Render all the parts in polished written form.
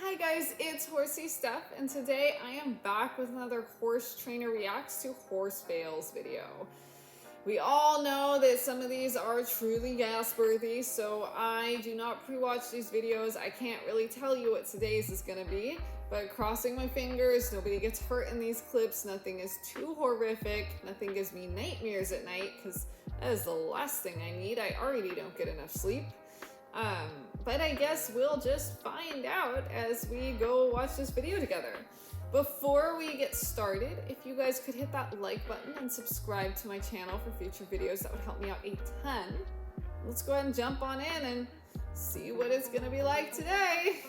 Hi guys, it's Horsey Steph, and today I am back with another Horse Trainer Reacts to Horse Fails video. We all know that some of these are truly gasp-worthy, so I do not pre-watch these videos. I can't really tell you what today's is gonna be, but crossing my fingers, nobody gets hurt in these clips, nothing is too horrific, nothing gives me nightmares at night, because that is the last thing I need. I already don't get enough sleep. But I guess we'll just find out as we go watch this video together. Before we get started, if you guys could hit that like button and subscribe to my channel for future videos, that would help me out a ton. Let's go ahead and jump on in and see what it's gonna be like today.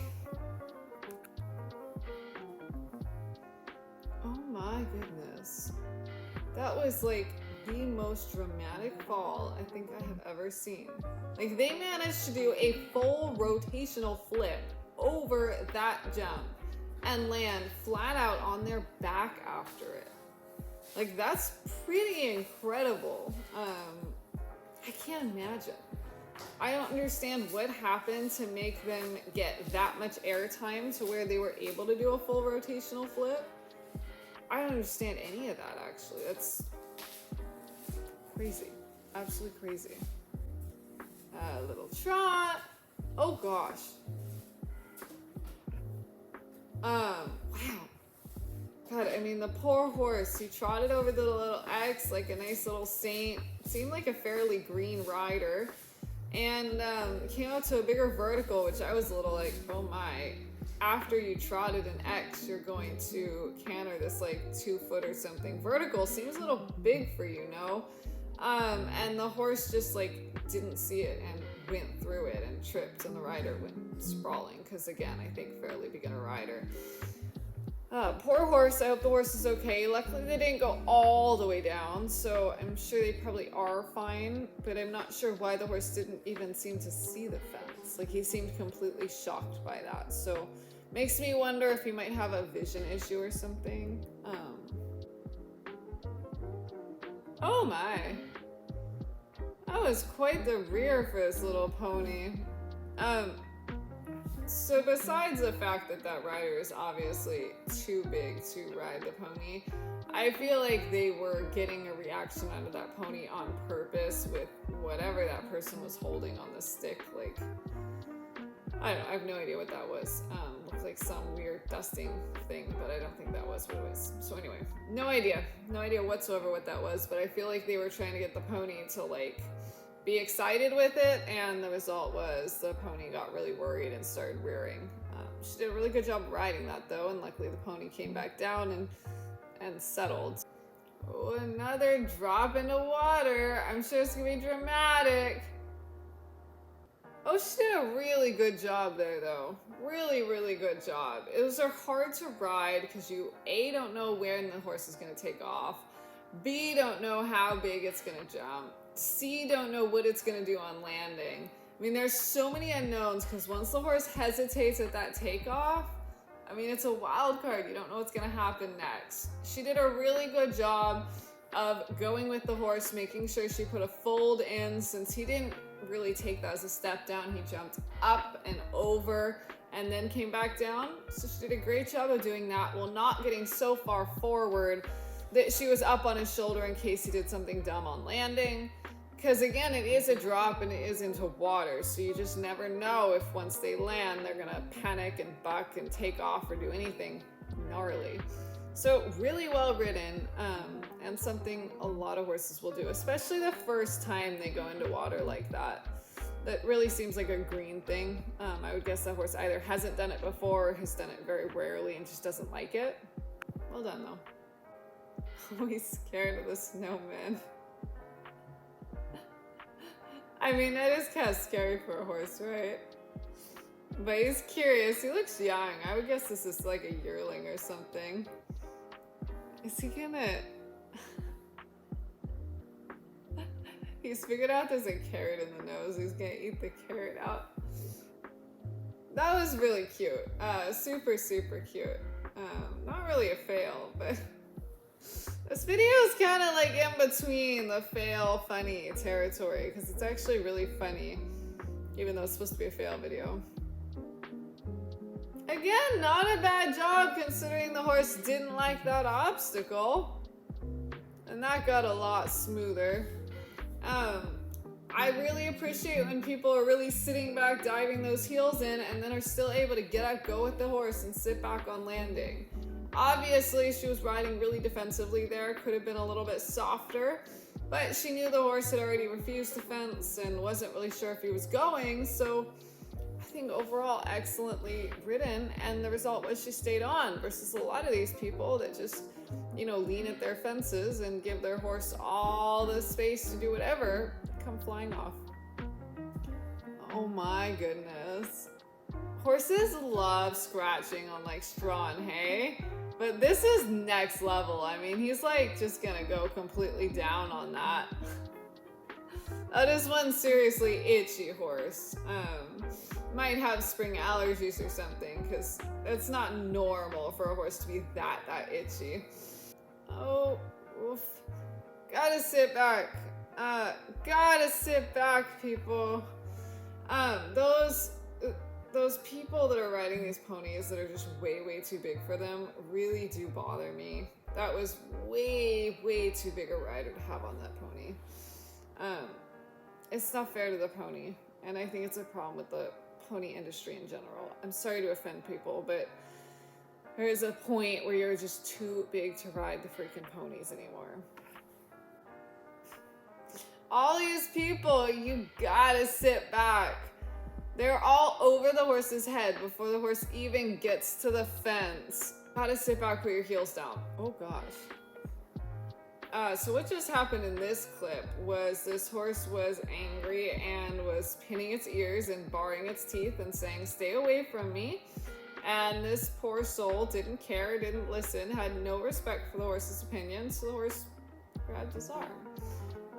Oh my goodness. That was like the most dramatic fall I think I have ever seen. Like, they managed to do a full rotational flip over that jump and land flat out on their back after it. Like, that's pretty incredible. I can't imagine. I don't understand what happened to make them get that much airtime to where they were able to do a full rotational flip. I don't understand any of that, actually. That's crazy. Absolutely crazy. A little trot. Oh gosh. Wow. God, I mean, the poor horse, he trotted over the little X like a nice little saint. Seemed like a fairly green rider. And came out to a bigger vertical, which I was a little like, oh my. After you trotted an X, you're going to canter this like 2 foot or something. Vertical seems a little big for you, no? And the horse just like didn't see it and went through it and tripped, and the rider went sprawling, because again, I think fairly beginner rider. Poor horse. I hope the horse is okay. Luckily they didn't go all the way down, so I'm sure they probably are fine, but I'm not sure why the horse didn't even seem to see the fence. Like, he seemed completely shocked by that, so makes me wonder if he might have a vision issue or something. Oh my. That was quite the rear for this little pony. So besides the fact that that rider is obviously too big to ride the pony, I feel like they were getting a reaction out of that pony on purpose with whatever that person was holding on the stick. Like, I don't know, I have no idea what that was. Looked like some weird dusting thing, but I don't think that was what it was. So anyway, no idea whatsoever what that was, but I feel like they were trying to get the pony to like be excited with it, and the result was the pony got really worried and started rearing. She did a really good job riding that though, and luckily the pony came back down and settled. Oh, another drop into water. I'm sure it's gonna be dramatic. Oh, she did a really good job there though. Really, really good job. It was hard to ride because you A, don't know when the horse is gonna take off, B, don't know how big it's gonna jump, C, don't know what it's gonna do on landing. I mean, there's so many unknowns, because once the horse hesitates at that takeoff, I mean, it's a wild card. You don't know what's gonna happen next. She did a really good job of going with the horse, making sure she put a fold in. Since he didn't really take that as a step down, he jumped up and over and then came back down. So she did a great job of doing that while not getting so far forward that she was up on his shoulder in case he did something dumb on landing. Because again, it is a drop and it is into water, so you just never know if once they land, they're gonna panic and buck and take off or do anything gnarly. So really well ridden, and something a lot of horses will do, especially the first time they go into water like that. That really seems like a green thing. I would guess that horse either hasn't done it before or has done it very rarely and just doesn't like it. Well done though. Oh, he's scared of the snowman. I mean, that is kind of scary for a horse, right? But he's curious. He looks young. I would guess this is like a yearling or something. Is he gonna... He's figured out there's a carrot in the nose. He's gonna eat the carrot out. That was really cute. Super, super cute. Not really a fail, but... This video is kind of like in between the fail funny territory, because it's actually really funny, even though it's supposed to be a fail video. Again, not a bad job considering the horse didn't like that obstacle. And that got a lot smoother. I really appreciate when people are really sitting back, diving those heels in, and then are still able to get up, go with the horse, and sit back on landing. Obviously, she was riding really defensively there, could have been a little bit softer, but she knew the horse had already refused to fence and wasn't really sure if he was going, so I think overall excellently ridden, and the result was she stayed on versus a lot of these people that just, you know, lean at their fences and give their horse all the space to do whatever, come flying off. Oh my goodness. Horses love scratching on like straw and hay, but this is next level. I mean, he's like just gonna go completely down on that. That is one seriously itchy horse. Might have spring allergies or something, because it's not normal for a horse to be that itchy. Oh, oof. Gotta sit back. Gotta sit back, people. Those people that are riding these ponies that are just way, way too big for them really do bother me. That was way, way too big a rider to have on that pony. It's not fair to the pony, and I think it's a problem with the pony industry in general. I'm sorry to offend people, but there is a point where you're just too big to ride the freaking ponies anymore. All these people, you gotta sit back. They're all over the horse's head before the horse even gets to the fence. Gotta sit back, put your heels down. Oh gosh. So what just happened in this clip was this horse was angry and was pinning its ears and baring its teeth and saying, "Stay away from me." And this poor soul didn't care, didn't listen, had no respect for the horse's opinion, so the horse grabbed his arm.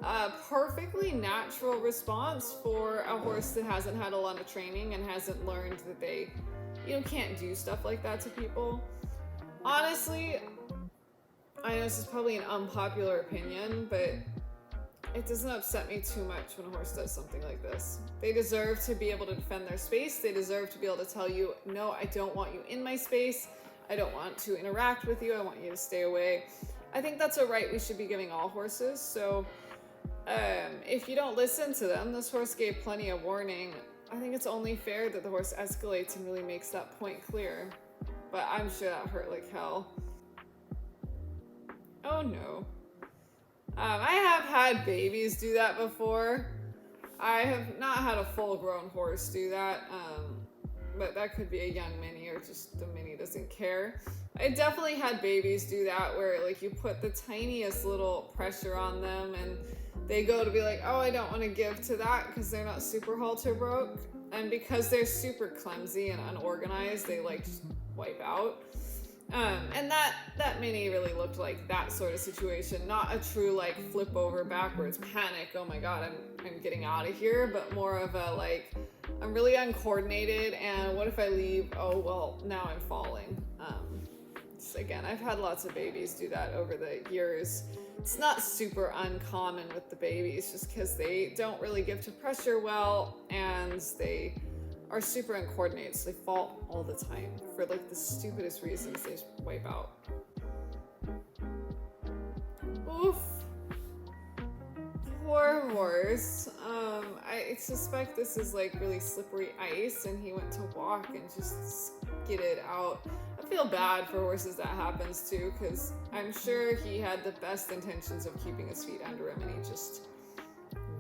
A perfectly natural response for a horse that hasn't had a lot of training and hasn't learned that they, you know, can't do stuff like that to people. Honestly, I know this is probably an unpopular opinion, but it doesn't upset me too much when a horse does something like this. They deserve to be able to defend their space. They deserve to be able to tell you, no, I don't want you in my space. I don't want to interact with you. I want you to stay away. I think that's a right we should be giving all horses. So if you don't listen to them, this horse gave plenty of warning. I think it's only fair that the horse escalates and really makes that point clear. But I'm sure that hurt like hell. Oh no. I have had babies do that before. I have not had a full-grown horse do that, but that could be a young mini or just the mini doesn't care. I definitely had babies do that where like you put the tiniest little pressure on them and they go to be like, oh, I don't want to give to that because they're not super halter broke. And because they're super clumsy and unorganized, they like just wipe out. And that mini really looked like that sort of situation, not a true like flip over backwards panic, oh my god, I'm getting out of here, but more of a like, I'm really uncoordinated and what if I leave? Oh well, now I'm falling. Again, I've had lots of babies do that over the years. It's not super uncommon with the babies just because they don't really give to pressure well and they are super uncoordinated, so they fall all the time for like the stupidest reasons. They just wipe out. Oof. Poor horse. I suspect this is like really slippery ice and he went to walk and just skidded out. I feel bad for horses that happens to, because I'm sure he had the best intentions of keeping his feet under him and he just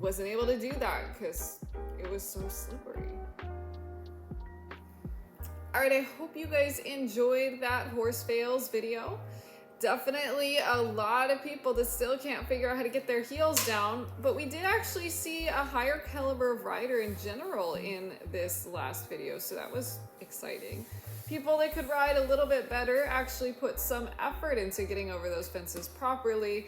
wasn't able to do that because it was so slippery. Alright, I hope you guys enjoyed that horse fails video. Definitely a lot of people that still can't figure out how to get their heels down, but we did actually see a higher caliber of rider in general in this last video, so that was exciting. People that could ride a little bit better actually put some effort into getting over those fences properly,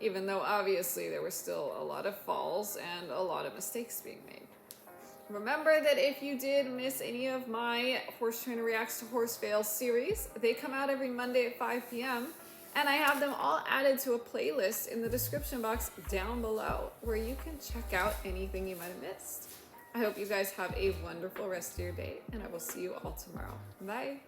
even though obviously there were still a lot of falls and a lot of mistakes being made. Remember that if you did miss any of my Horse Trainer Reacts to Horse Fails series, they come out every Monday at 5 p.m. and I have them all added to a playlist in the description box down below where you can check out anything you might have missed. I hope you guys have a wonderful rest of your day and I will see you all tomorrow. Bye.